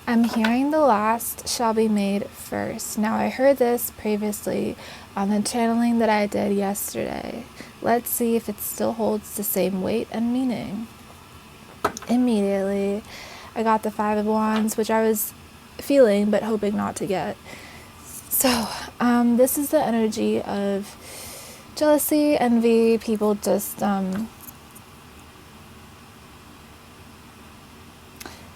I'm hearing the last shall be made first. Now, I heard this previously on the channeling that I did yesterday. Let's see if it still holds the same weight and meaning. Immediately, I got the Five of Wands, which I was feeling but hoping not to get. So, this is the energy of jealousy, envy, people just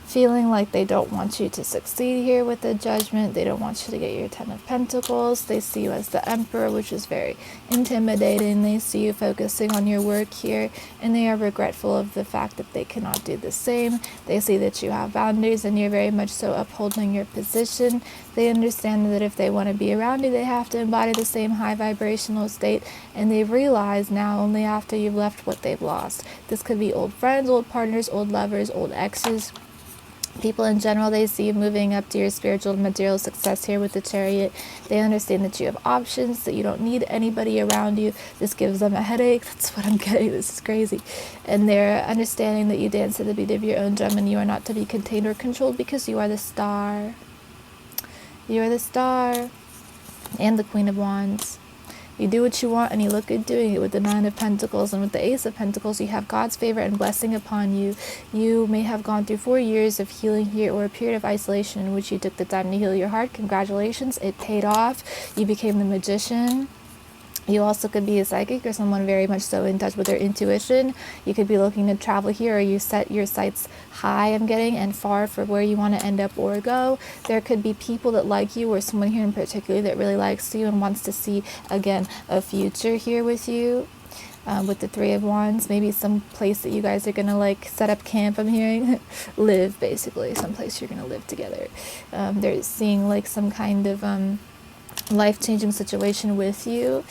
feeling like they don't want you to succeed here with the Judgment. They don't want you to get your Ten of Pentacles. They see you as the Emperor, which is very intimidating. They see you focusing on your work here, and they are regretful of the fact that they cannot do the same. They see that you have boundaries, and you're very much so upholding your position. They understand that if they want to be around you, they have to embody the same high vibrational state, and they realize now only after you've left what they've lost. This could be old friends, old partners, old lovers, old exes. People in general, they see you moving up to your spiritual and material success here with the Chariot. They understand that you have options, that you don't need anybody around you. This gives them a headache. That's what I'm getting. This is crazy. And they're understanding that you dance to the beat of your own drum, and you are not to be contained or controlled because you are the star. You are the star and the Queen of Wands. You do what you want and you look good doing it with the Nine of Pentacles. And with the Ace of Pentacles, you have God's favor and blessing upon you. You may have gone through 4 years of healing here, or a period of isolation in which you took the time to heal your heart. Congratulations, it paid off. You became the Magician. You also could be a psychic or someone very much so in touch with their intuition. You could be looking to travel here, or you set your sights high, I'm getting, and far for where you want to end up or go. There could be people that like you, or someone here in particular that really likes you and wants to see, again, a future here with you. With the Three of Wands, maybe some place that you guys are going to like set up camp, I'm hearing. Live, basically. Some place you're going to live together. They're seeing like some kind of life-changing situation with you.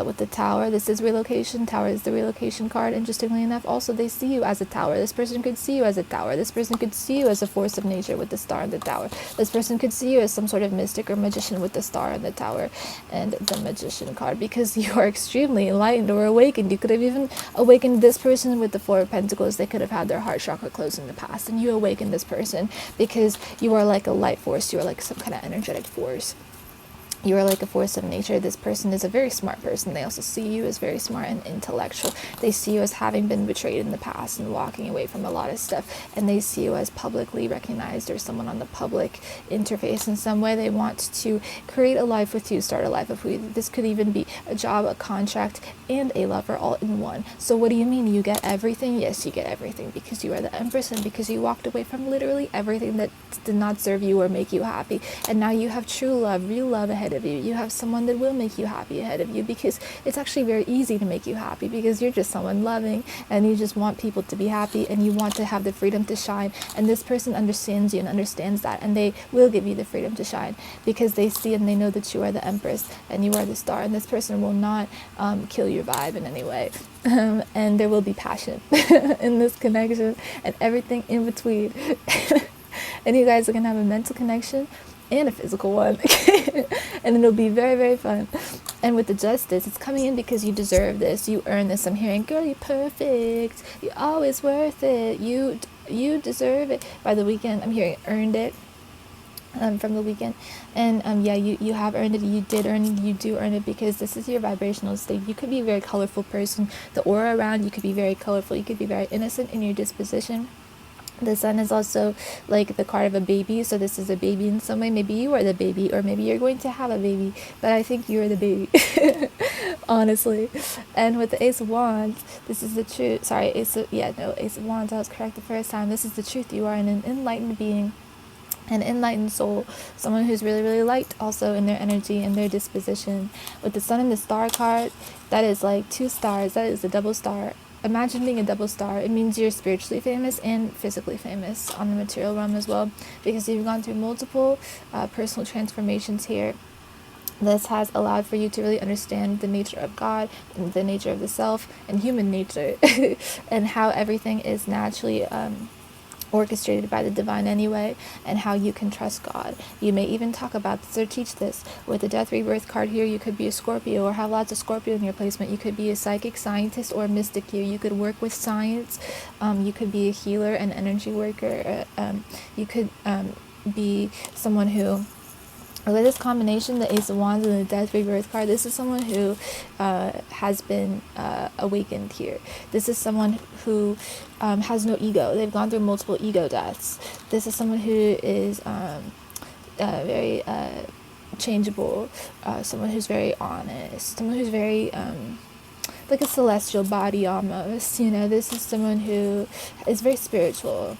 With the Tower, this is relocation. Tower is the relocation card. Interestingly enough, also they see you as a tower. This person could see you as a tower. This person could see you as a force of nature with the Star and the Tower. This person could see you as some sort of mystic or magician with the Star and the Tower and the Magician card, because you are extremely enlightened or awakened. You could have even awakened this person with the Four of Pentacles. They could have had their heart chakra closed in the past, and you awakened this person because you are like a light force. You are like some kind of energetic force. You are like a force of nature. This person is a very smart person. They also see you as very smart and intellectual. They see you as having been betrayed in the past and walking away from a lot of stuff. And they see you as publicly recognized, or someone on the public interface in some way. They want to create a life with you, start a life with you. This could even be a job, a contract, and a lover all in one. So what do you mean? You get everything? Yes, you get everything, because you are the Empress, and because you walked away from literally everything that did not serve you or make you happy. And now you have true love, real love ahead of you. You have someone that will make you happy ahead of you, because it's actually very easy to make you happy, because you're just someone loving and you just want people to be happy, and you want to have the freedom to shine. And this person understands you and understands that, and they will give you the freedom to shine, because they see and they know that you are the Empress and you are the Star, and this person will not kill your vibe in any way. And there will be passion in this connection and everything in between. And you guys are gonna have a mental connection and a physical one. And it'll be very, very fun. And with the Justice, it's coming in because you deserve this. You earn this. I'm hearing, girl, you're perfect. You're always worth it. You deserve it. By the weekend, I'm hearing earned it. From the weekend. And yeah, you have earned it. You did earn it. You do earn it, because this is your vibrational state. You could be a very colorful person. The aura around you could be very colorful. You could be very innocent in your disposition. The Sun is also like the card of a baby, so this is a baby in some way. Maybe you are the baby, or maybe you're going to have a baby, but I think you're the baby. Honestly. And with the Ace of Wands, this is the truth. Sorry, Ace of Wands, I was correct the first time. This is the truth. You are an enlightened being, an enlightened soul, someone who's really, really light also in their energy and their disposition. With the Sun and the Star card, that is like 2 stars. That is a double star. Imagine being a double star. It means you're spiritually famous and physically famous on the material realm as well, because you've gone through multiple personal transformations here. This has allowed for you to really understand the nature of God, and the nature of the self, and human nature, and how everything is naturally orchestrated by the divine anyway, and how you can trust God. You may even talk about this or teach this. With the Death Rebirth card here, you could be a Scorpio or have lots of Scorpio in your placement. You could be a psychic, scientist, or mystic here. You could work with science. You could be a healer, an energy worker. You could be someone who, with this combination, the Ace of Wands and the Death Rebirth card, this is someone who has been awakened here. This is someone who has no ego. They've gone through multiple ego deaths. This is someone who is very changeable, someone who's very honest, someone who's very like a celestial body almost. This is someone who is very spiritual.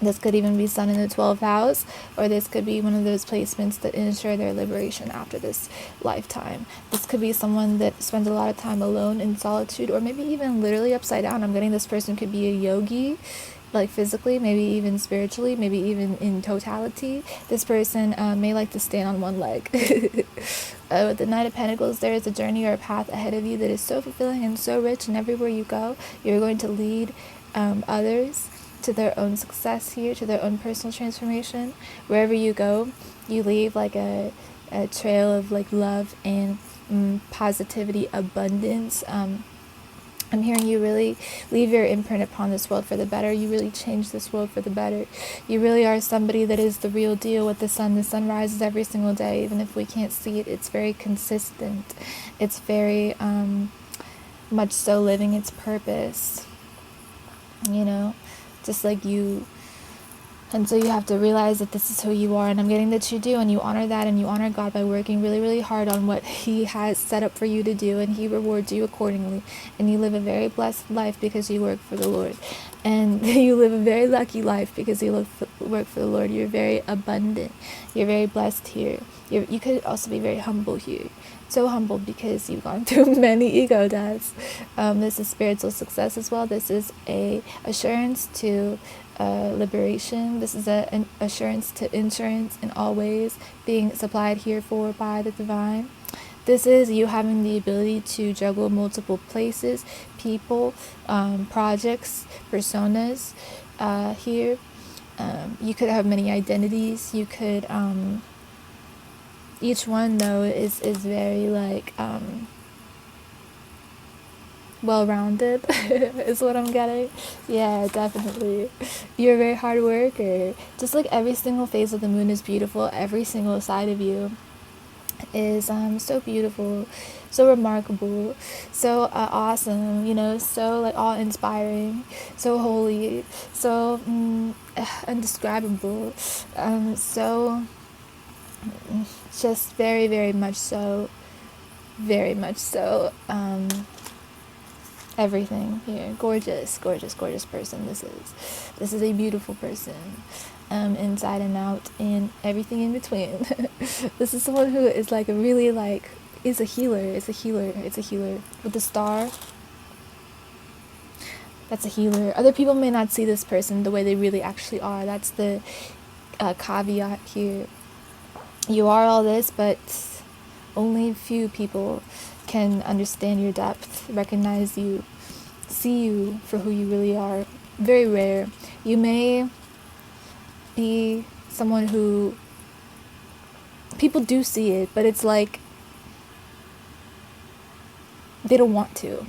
This could even be Sun in the 12th house, or this could be one of those placements that ensure their liberation after this lifetime. This could be someone that spends a lot of time alone in solitude, or maybe even literally upside down. I'm getting this person could be a yogi, like physically, maybe even spiritually, maybe even in totality. This person may like to stand on one leg. With the Knight of Pentacles, there is a journey or a path ahead of you that is so fulfilling and so rich, and everywhere you go, you're going to lead others to their own success here, to their own personal transformation. Wherever you go, you leave like a trail of like love and positivity, abundance. I'm hearing you really leave your imprint upon this world for the better. You really change this world for the better. You really are somebody that is the real deal with the sun. The sun rises every single day, even if we can't see it. It's very consistent. It's very much so living its purpose, just like you. And so you have to realize that this is who you are, and I'm getting that you do, and you honor that, and you honor God by working really, really hard on what He has set up for you to do, and He rewards you accordingly. And you live a very blessed life because you work for the Lord. And you live a very lucky life because you work for the Lord. You're very abundant. You're very blessed here. You could also be very humble here. So humble because you've gone through many ego deaths. This is spiritual success as well. This is a assurance to liberation. This is an assurance to insurance in all ways being supplied here for by the divine. This is you having the ability to juggle multiple places, people, projects, personas here. You could have many identities. You could each one though is very like well-rounded is what I'm getting. Yeah, definitely. You're a very hard worker. Just like every single phase of the moon is beautiful, every single side of you is so beautiful, so remarkable, so awesome, so like awe-inspiring, so holy, so undescribable, so just very, very much so, everything here. Gorgeous, gorgeous, gorgeous person. This is a beautiful person, inside and out and everything in between. This is someone who is like is a healer. It's a healer with the star. That's a healer. Other people may not see this person the way they really actually are. That's the caveat here. You are all this, but only few people can understand your depth, recognize you, see you for who you really are. Very rare. You may be someone who people do see it, but it's like they don't want to.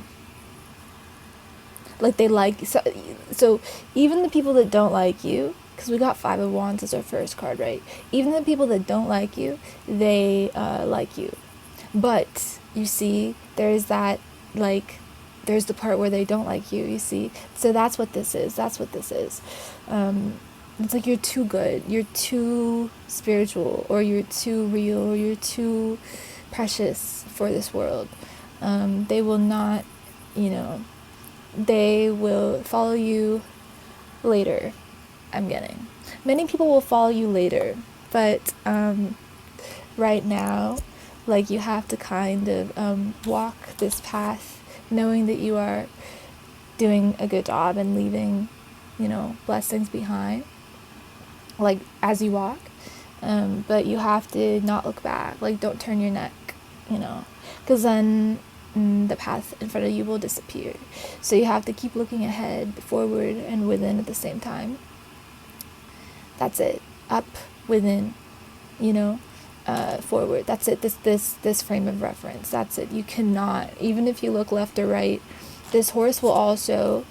Like they like, so even the people that don't like you, because we got 5 of Wands as our first card, right? Even the people that don't like you, they like you. But you see, there's that, like, there's the part where they don't like you, you see? So that's what this is. It's like you're too good, you're too spiritual, or you're too real, or you're too precious for this world. They will not, they will follow you later. I'm getting. Many people will follow you later, but right now, like, you have to kind of walk this path knowing that you are doing a good job and leaving, blessings behind, like, as you walk. But you have to not look back. Like, don't turn your neck, because then the path in front of you will disappear. So you have to keep looking ahead, forward, and within at the same time. That's it. Up, within, forward. That's it. This frame of reference. That's it. You cannot, even if you look left or right, this horse will also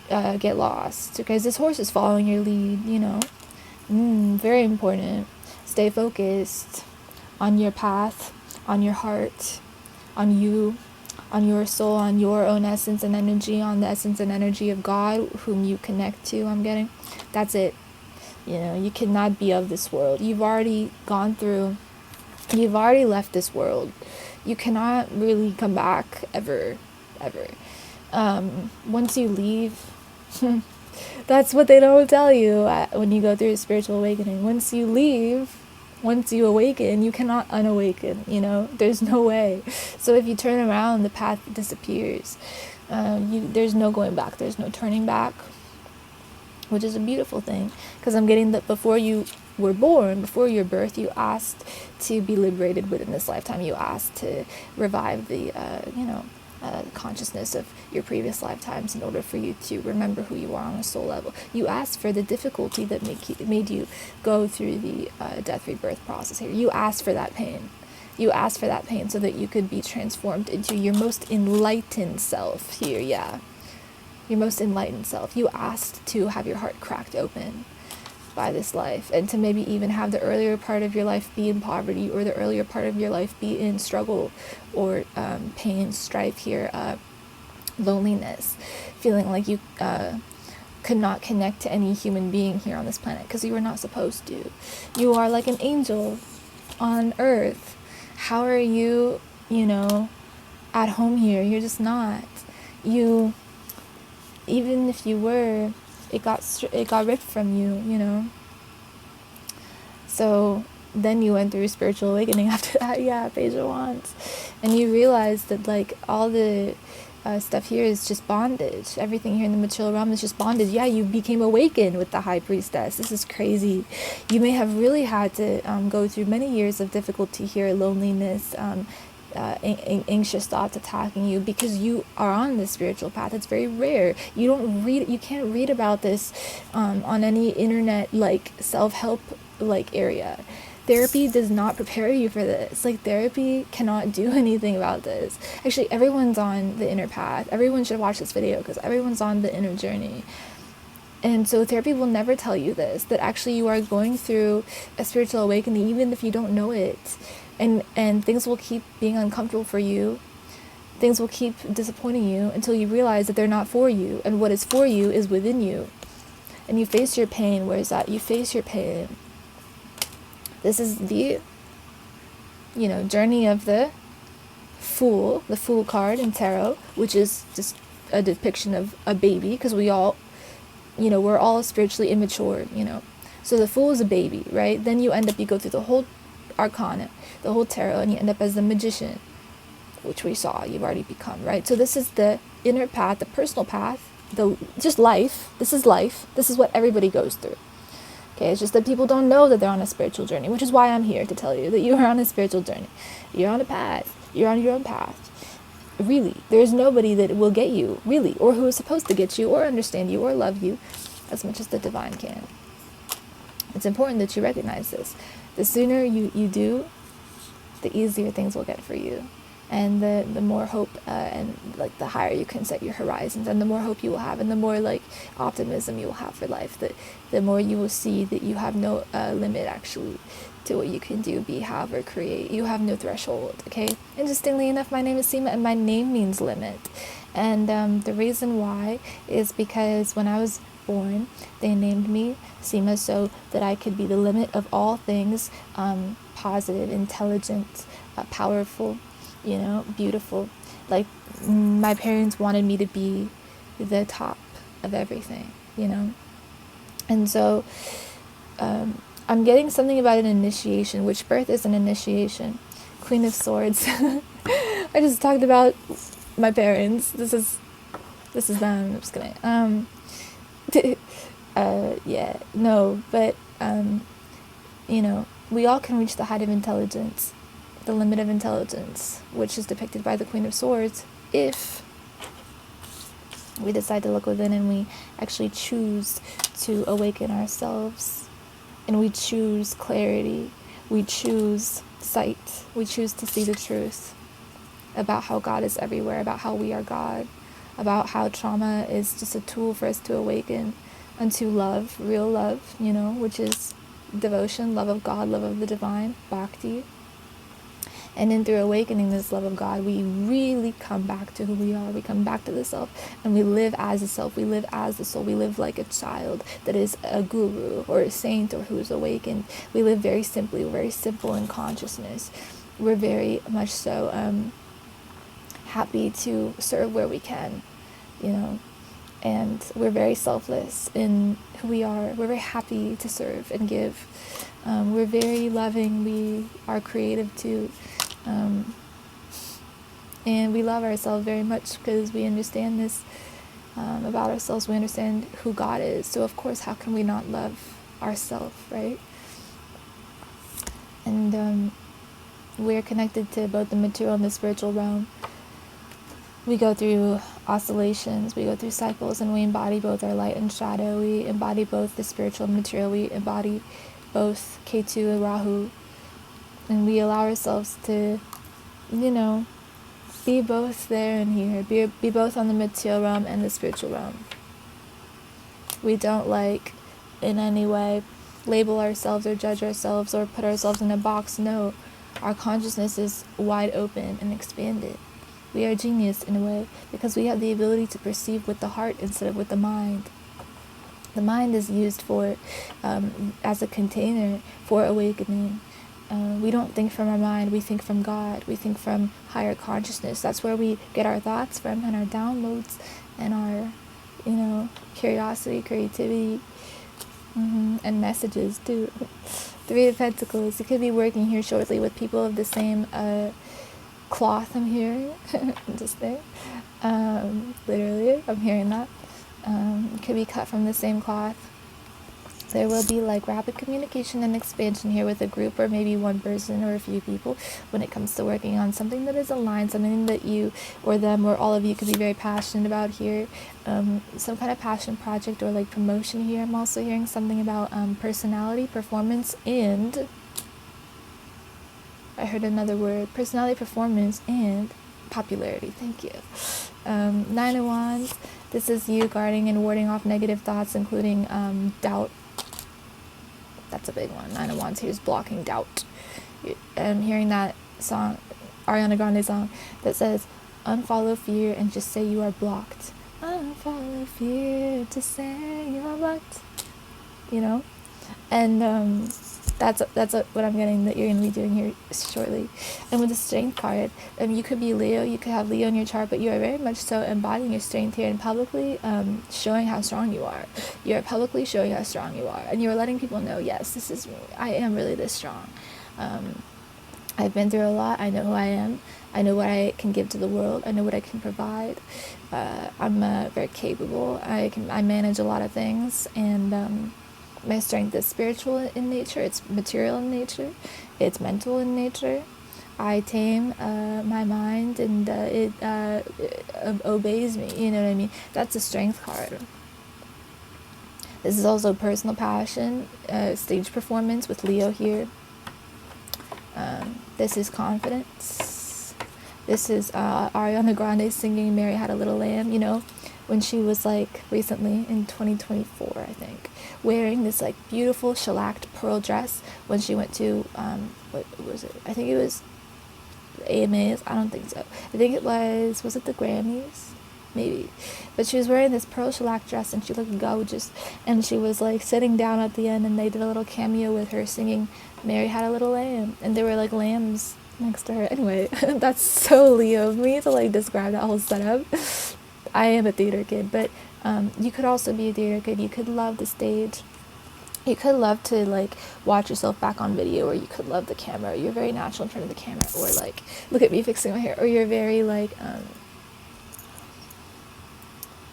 get lost, because this horse is following your lead. Very important. Stay focused on your path, on your heart, on you, on your soul, on your own essence and energy, on the essence and energy of God, whom you connect to. That's it. You cannot be of this world. You've already left this world. You cannot really come back ever. Once you leave, that's what they don't tell you when you go through a spiritual awakening. Once you awaken, you cannot unawaken. There's no way. So if you turn around, the path disappears. There's no going back. There's no turning back, which is a beautiful thing, because I'm getting that before you were born, before your birth, you asked to be liberated within this lifetime. You asked to revive the consciousness of your previous lifetimes in order for you to remember who you are on a soul level. You asked for the difficulty that made you go through the death rebirth process here. You asked for that pain. You asked for that pain so that you could be transformed into your most enlightened self here. Yeah, your most enlightened self. You asked to have your heart cracked open by this life, and to maybe even have the earlier part of your life be in poverty, or the earlier part of your life be in struggle, or pain, strife here, loneliness, feeling like you could not connect to any human being here on this planet because you were not supposed to. You are like an angel on earth. How are you, at home here? You're just not. Even if you were, it got ripped from you, So then you went through spiritual awakening after that. Yeah, Page of Wands. And you realized that all the stuff here is just bondage. Everything here in the material realm is just bondage. Yeah, you became awakened with the High Priestess. This is crazy. You may have really had to go through many years of difficulty here, loneliness, anxious thoughts attacking you, because you are on this spiritual path. It's very rare. You can't read about this on any internet self-help area. Therapy does not prepare you for this. Therapy cannot do anything about this. Actually, everyone's on the inner path. Everyone should watch this video because everyone's on the inner journey. And so therapy will never tell you this, that actually you are going through a spiritual awakening even if you don't know it. And things will keep being uncomfortable for you. Things will keep disappointing you until you realize that they're not for you. And what is for you is within you. And you face your pain. Where is that? You face your pain. This is the, journey of the Fool card in tarot, which is just a depiction of a baby, because we all, we're all spiritually immature, So the Fool is a baby, right? Then you go through the whole arcana, the whole tarot, and you end up as the Magician, which we saw you've already become, right? So this is the inner path, the personal path, just life. This is life. This is what everybody goes through. Okay, it's just that people don't know that they're on a spiritual journey, which is why I'm here to tell you that you are on a spiritual journey. You're on a path. You're on your own path. Really, there's nobody that will get you, really, or who is supposed to get you, or understand you, or love you as much as the divine can. It's important that you recognize this. The sooner you do, the easier things will get for you. And the more hope and the higher you can set your horizons, and the more hope you will have, and the more optimism you will have for life, the more you will see that you have no limit actually to what you can do, be, have, or create. You have no threshold. Okay. Interestingly enough, my name is Seema, and my name means limit. And the reason why is because when I was born, they named me Seema so that I could be the limit of all things positive, intelligent, powerful, beautiful. My parents wanted me to be the top of everything, And so I'm getting something about an initiation, which birth is an initiation. Queen of Swords. I just talked about my parents. This is them. I'm just kidding. Yeah, no, but we all can reach the height of intelligence, the limit of intelligence, which is depicted by the Queen of Swords, if we decide to look within and we actually choose to awaken ourselves, and we choose clarity, we choose sight, we choose to see the truth about how God is everywhere, about how we are God, about how trauma is just a tool for us to awaken unto love, real love, which is devotion, love of God, love of the divine, bhakti. And then through awakening this love of God, we really come back to who we are. We come back to the self, and we live as a self. We live as the soul. We live like a child that is a guru or a saint or who is awakened. We live very simply. We're very simple in consciousness. We're very much so happy to serve where we can, and we're very selfless in who we are. We're very happy to serve and give. We're very loving. We are creative too. And we love ourselves very much because we understand this about ourselves. We understand who God is. So of course, how can we not love ourselves, right? And we're connected to both the material and the spiritual realm. We go through oscillations, we go through cycles, and we embody both our light and shadow. We embody both the spiritual and material. We embody both Ketu and Rahu. And we allow ourselves to, be both there and here. Be both on the material realm and the spiritual realm. We don't in any way label ourselves or judge ourselves or put ourselves in a box. No, our consciousness is wide open and expanded. We are genius in a way because we have the ability to perceive with the heart instead of with the mind. The mind is used for as a container for awakening. We don't think from our mind, we think from God, we think from higher consciousness. That's where we get our thoughts from and our downloads and our, curiosity, creativity, and messages too. Three of Pentacles. You could be working here shortly with people of the same cloth I'm hearing. Just there. Literally, I'm hearing that. Could be cut from the same cloth. There will be rapid communication and expansion here with a group or maybe one person or a few people when it comes to working on something that is aligned, something that you or them or all of you could be very passionate about here. Some kind of passion project or promotion here. I'm also hearing something about personality, performance, and I heard another word, personality, performance, and popularity. Thank you. Nine of Wands. This is you guarding and warding off negative thoughts, including doubt. That's a big one. Nine of Wands here is blocking doubt. I'm hearing that song, Ariana Grande song, that says, unfollow fear and just say you are blocked. Unfollow fear, just say you are blocked. And that's what I'm getting that you're going to be doing here shortly. And with the Strength card, you could be Leo, you could have Leo in your chart, but you are very much so embodying your strength here and publicly showing how strong you are. You're publicly showing how strong you are. And you're letting people know, yes, this is me. I am really this strong. I've been through a lot. I know who I am. I know what I can give to the world. I know what I can provide. I'm very capable. I manage a lot of things, and my strength is spiritual in nature, it's material in nature, it's mental in nature. I tame my mind and it obeys me, you know what I mean? That's a Strength card. This is also personal passion, stage performance with Leo here. This is confidence. This is Ariana Grande singing Mary Had a Little Lamb, when she was recently in 2024, I think, wearing this beautiful shellacked pearl dress when she went to what was it? I think it was AMAs. I don't think so. I think it was it the Grammys? Maybe. But she was wearing this pearl shellac dress and she looked gorgeous, and she was sitting down at the end, and they did a little cameo with her singing Mary Had a Little Lamb, and there were lambs next to her. Anyway, that's so Leo of me to describe that whole setup. I am a theater kid, but you could also be a theater kid. You could love the stage. You could love to watch yourself back on video, or you could love the camera. You're very natural in front of the camera, or look at me fixing my hair, or you're very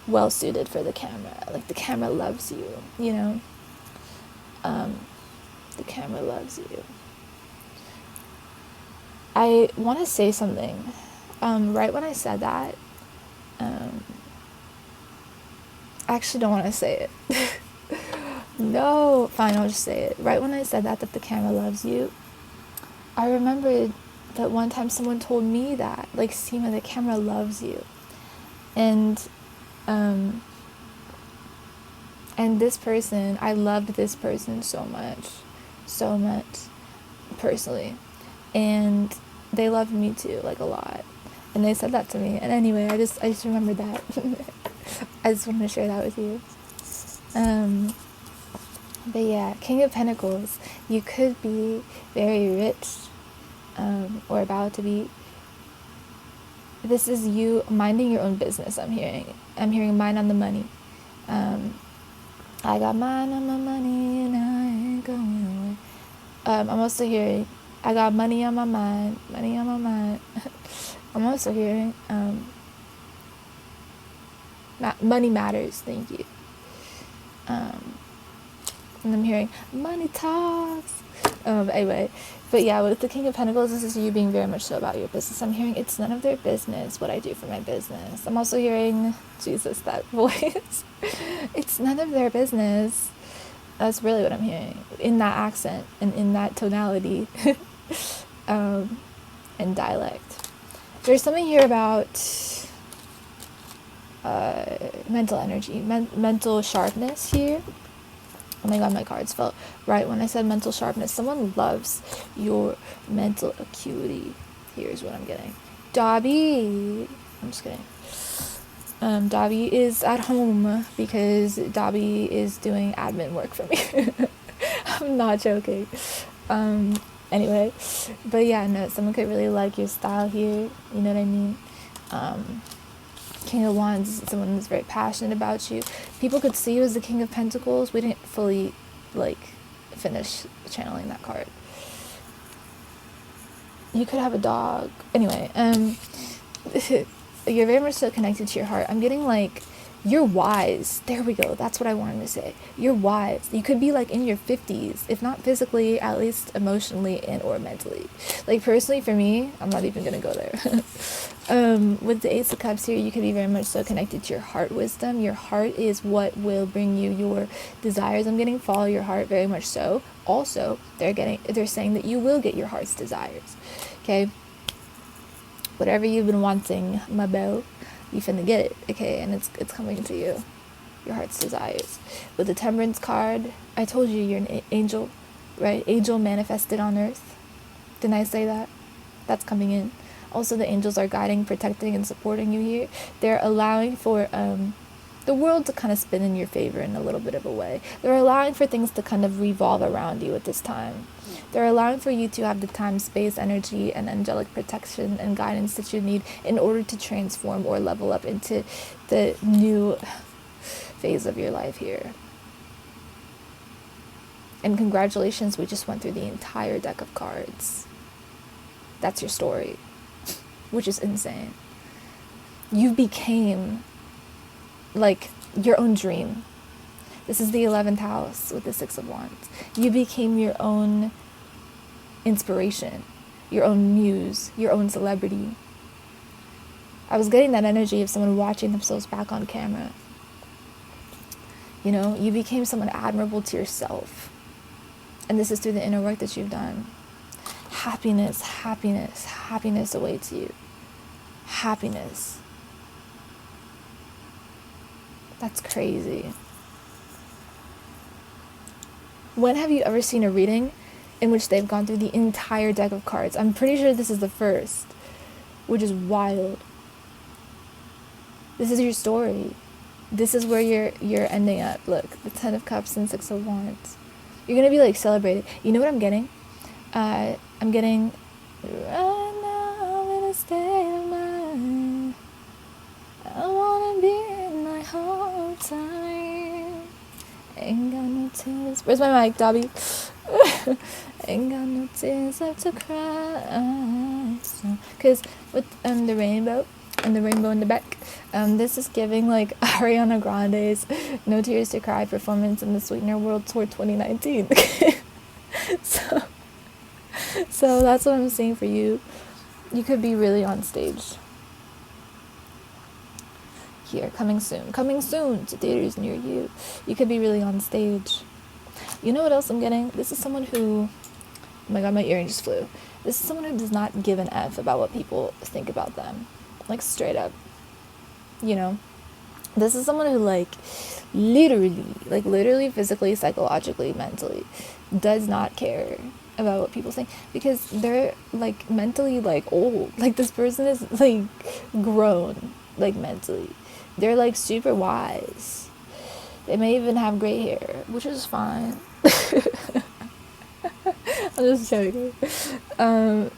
well suited for the camera. The camera loves you, the camera loves you. I want to say something. Right when I said that, I actually don't want to say it. No, fine, I'll just say it. Right when I said that the camera loves you, I remembered that one time someone told me that, Seema, the camera loves you. And this person, I loved this person so much. so much, personally. And they love me too, like, a lot. And they said that to me. And anyway, I just remembered that. I just wanted to share that with you. But yeah, King of Pentacles. You could be very rich, or about to be. This is you minding your own business, I'm hearing. I'm hearing mind on the money. I got mine on my money and I ain't going away. I'm also hearing, I got money on my mind, money on my mind. I'm also hearing, money matters, thank you. And I'm hearing, money talks. Anyway, but yeah, with the King of Pentacles, this is you being very much so about your business. I'm hearing, it's none of their business what I do for my business. I'm also hearing, Jesus, that voice. It's none of their business. That's really what I'm hearing. In that accent and in that tonality. And dialect. There's something here about mental energy, mental sharpness here. Oh my god, my cards felt right when I said mental sharpness. Someone loves your mental acuity. Here's what I'm getting. Dobby. I'm just kidding. Dobby is at home because Dobby is doing admin work for me. I'm not joking. Anyway. But yeah, no, someone could really like your style here. You know what I mean? King of Wands is someone who's very passionate about you. People could see you as the King of Pentacles. We didn't fully, finish channeling that card. You could have a dog. Anyway, you're very much so connected to your heart. I'm getting, you're wise. There we go. That's what I wanted to say. You're wise. You could be, in your 50s. If not physically, at least emotionally and or mentally. Personally, for me, I'm not even going to go there. With the Ace of Cups here, you could be very much so connected to your heart wisdom. Your heart is what will bring you your desires. I'm getting follow your heart very much so. Also, they're saying that you will get your heart's desires. Okay? Whatever you've been wanting, my belle, you finna get it, okay? And it's coming to you. Your heart's desires. With the Temperance card, I told you you're an angel, right? Angel manifested on earth. Didn't I say that? That's coming in. Also, the angels are guiding, protecting, and supporting you here. They're allowing for the world to kind of spin in your favor in a little bit of a way. They're allowing for things to kind of revolve around you at this time. They're allowing for you to have the time, space, energy, and angelic protection and guidance that you need in order to transform or level up into the new phase of your life here. And congratulations, we just went through the entire deck of cards. That's your story. Which is insane. You became your own dream. This is the 11th house with the 6 of Wands. You became your own inspiration, your own muse, your own celebrity. I was getting that energy of someone watching themselves back on camera. You know, you became someone admirable to yourself. And this is through the inner work that you've done. Happiness, happiness, happiness awaits you. Happiness. That's crazy. When have you ever seen a reading in which they've gone through the entire deck of cards? I'm pretty sure this is the first, which is wild. This is your story. This is where you're ending up. Look, the 10 of Cups and 6 of Wands. You're gonna be celebrated. You know what I'm getting? I'm getting right now I'm in a state of mind. I wanna be in my whole time. Ain't got no tears. Where's my mic, Dobby? Ain't got no tears left to cry. So, cause with the rainbow and the rainbow in the back, this is giving Ariana Grande's No Tears to Cry performance in the Sweetener World Tour 2019. So that's what I'm saying for you. You could be really on stage. Here, coming soon to theaters near you. You could be really on stage. You know what else I'm getting? This is someone who, oh my god, my earring just flew. This is someone who does not give an F about what people think about them. Straight up. You know? This is someone who, like, literally, physically, psychologically, mentally, does not care about what people think, because they're, like, mentally, like, old. Like, this person is, like, grown, like, mentally. They're, like, super wise. They may even have gray hair, which is fine. I'm just joking. Um,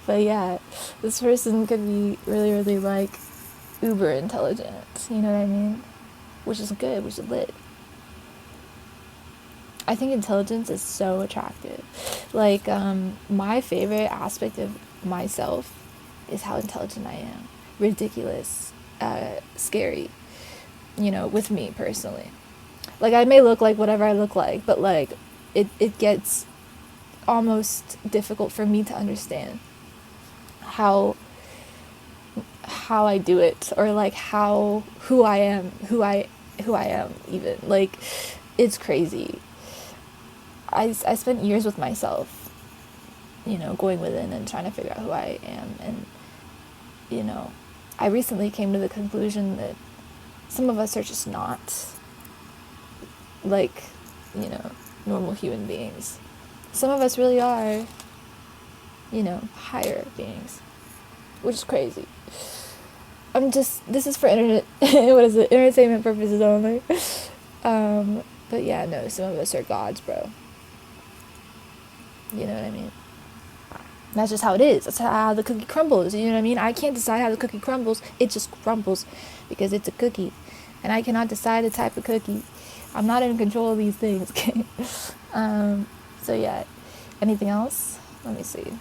but yeah, this person could be really, like, uber intelligent, you know what I mean? Which is good, which is lit. I think intelligence is so attractive. Like, my favorite aspect of myself is how intelligent I am. Ridiculous, scary, you know, with me personally. Like, I may look like whatever I look like, but, like, it gets almost difficult for me to understand how I do it, or, like, who I am even. Like, it's crazy. I spent years with myself, you know, going within and trying to figure out who I am. And, you know, I recently came to the conclusion that some of us are just not, like, you know, normal human beings. Some of us really are, you know, higher beings, which is crazy. This is for entertainment purposes only. But yeah, no, some of us are gods, bro. You know what I mean? That's just how it is. That's how the cookie crumbles. You know what I mean? I can't decide how the cookie crumbles. It just crumbles because it's a cookie. And I cannot decide the type of cookie. I'm not in control of these things. So yeah. Anything else? Let me see.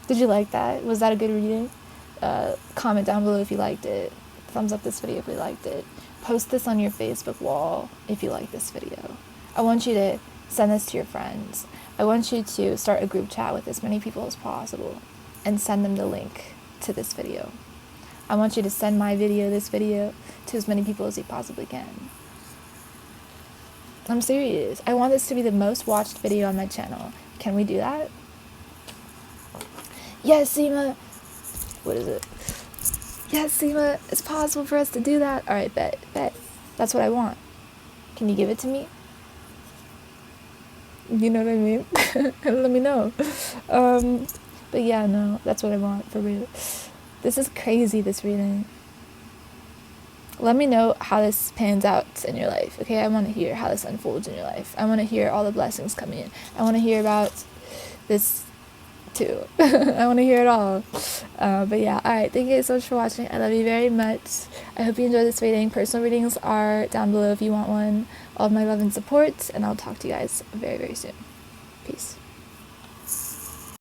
Did you like that? Was that a good reading? Comment down below if you liked it. Thumbs up this video if you liked it. Post this on your Facebook wall if you like this video. I want you to send this to your friends. I want you to start a group chat with as many people as possible and send them the link to this video. I want you to send this video, to as many people as you possibly can. I'm serious. I want this to be the most watched video on my channel. Can we do that? Yes, Seema. What is it? Yes, Seema. It's possible for us to do that. All right, bet. That's what I want. Can you give it to me? You know what I mean? Let me know. But yeah, no, that's what I want, for real. This is crazy, this reading. Let me know how this pans out in your life, okay? I want to hear how this unfolds in your life. I want to hear all the blessings coming in. I want to hear about this too. I want to hear it all. But yeah, alright, thank you guys so much for watching. I love you very much. I hope you enjoyed this reading. Personal readings are down below if you want one. All of my love and support, and I'll talk to you guys very soon. Peace.